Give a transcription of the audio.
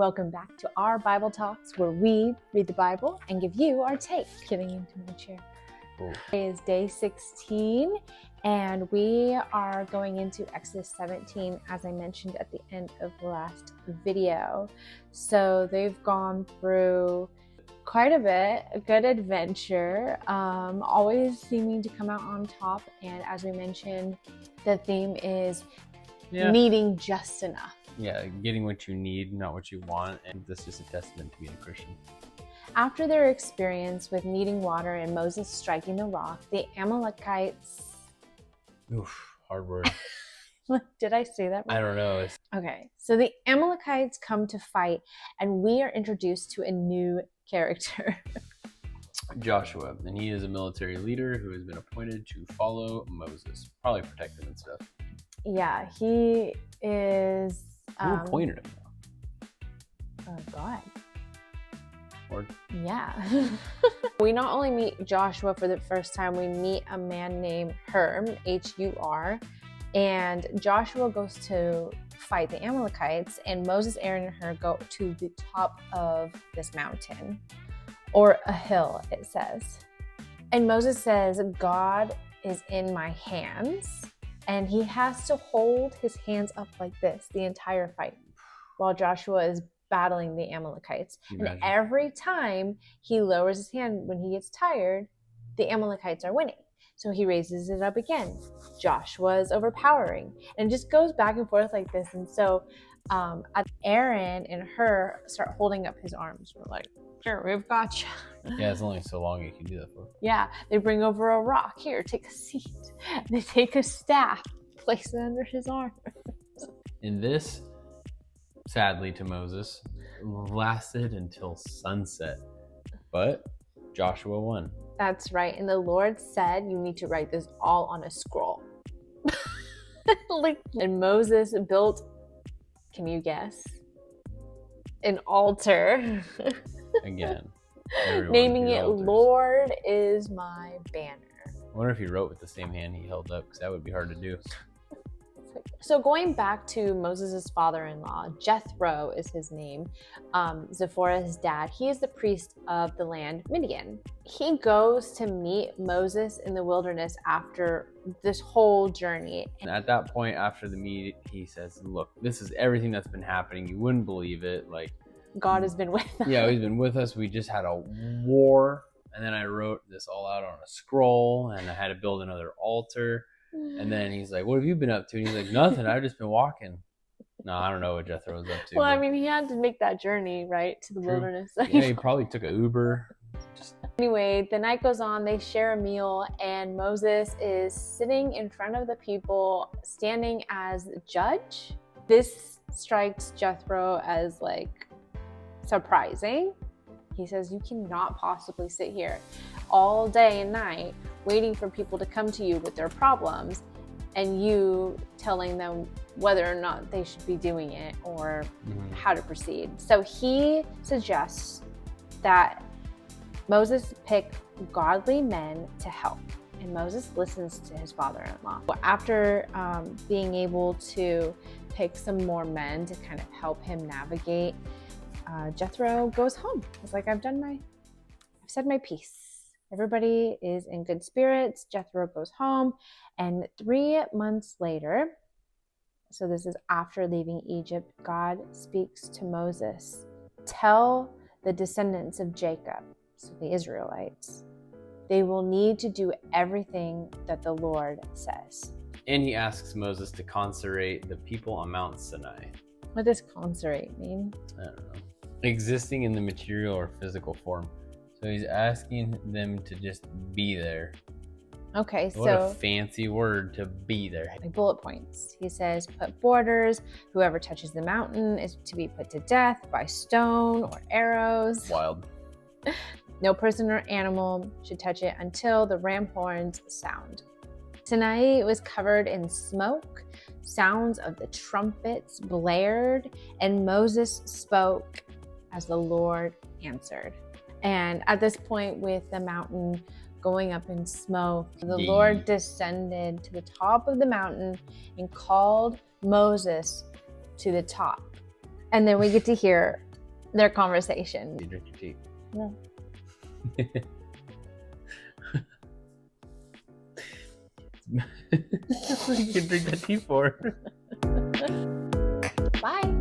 Welcome back to our Bible Talks, where we read the Bible and give you our take. Getting into my chair. Ooh. Today is day 16, and we are going into Exodus 17, as I mentioned at the end of the last video. So they've gone through quite a bit, a good adventure, always seeming to come out on top. And as we mentioned, the theme is needing just enough. Yeah, getting what you need, not what you want. And this is a testament to being a Christian. After their experience with needing water and Moses striking the rock, the Amalekites... Oof, hard word. Did I say that right? I don't know. Okay, so the Amalekites come to fight, and we are introduced to a new character. Joshua, and he is a military leader who has been appointed to follow Moses, probably protect him and stuff. Yeah, he is... Who appointed him though? Oh, God. Or... Yeah. We not only meet Joshua for the first time, we meet a man named Hur, H-U-R, and Joshua goes to fight the Amalekites, and Moses, Aaron, and Hur go to the top of this mountain, or a hill, it says. And Moses says, God is in my hands, and he has to hold his hands up like this the entire fight while Joshua is battling the Amalekites. And every time he lowers his hand when he gets tired, the Amalekites are winning. So he raises it up again. Joshua is overpowering. And it just goes back and forth like this. And so Aaron and Hur start holding up his arms. We're like, sure, we've got you. Yeah, it's only so long you can do that for. Yeah, they bring over a rock. Here, take a seat. They take a staff, place it under his arm. And this, sadly to Moses, lasted until sunset. But Joshua won. That's right. And the Lord said, you need to write this all on a scroll. And Moses built, can you guess? An altar. Again. Naming it altars. Lord is my banner. I wonder if he wrote with the same hand he held up, because that would be hard to do. So going back to Moses' father-in-law, Jethro is his name, Zipporah's dad. He is the priest of the land Midian. He goes to meet Moses in the wilderness after this whole journey. And at that point, after the meet, he says, look, this is everything that's been happening. You wouldn't believe it. Like, God has been with us. Yeah, he's been with us. We just had a war. And then I wrote this all out on a scroll, and I had to build another altar. And then he's like, what have you been up to? And he's like, nothing. I've just been walking. No, I don't know what Jethro was up to. Well, I mean, he had to make that journey, right, to the wilderness. Yeah, he probably took an Uber. Anyway, the night goes on, they share a meal, and Moses is sitting in front of the people, standing as judge. This strikes Jethro as, like, surprising. He says, you cannot possibly sit here all day and night waiting for people to come to you with their problems and you telling them whether or not they should be doing it or how to proceed. So he suggests that Moses pick godly men to help, and Moses listens to his father-in-law. After being able to pick some more men to kind of help him navigate, Jethro goes home. He's like, I've said my piece. Everybody is in good spirits. Jethro goes home, and 3 months later, so this is after leaving Egypt, God speaks to Moses. Tell the descendants of Jacob, so the Israelites, they will need to do everything that the Lord says. And he asks Moses to consecrate the people on Mount Sinai. What does consecrate mean? I don't know. Existing in the material or physical form. So he's asking them to just be there. Okay, what a fancy word, to be there. Like bullet points. He says, put borders. Whoever touches the mountain is to be put to death by stone or arrows. Wild. No person or animal should touch it until the ram horns sound. Sinai was covered in smoke. Sounds of the trumpets blared, and Moses spoke as the Lord answered. And at this point, with the mountain going up in smoke, the Lord descended to the top of the mountain and called Moses to the top. And then we get to hear their conversation. You drink your tea. No. What you can drink that tea for? Bye.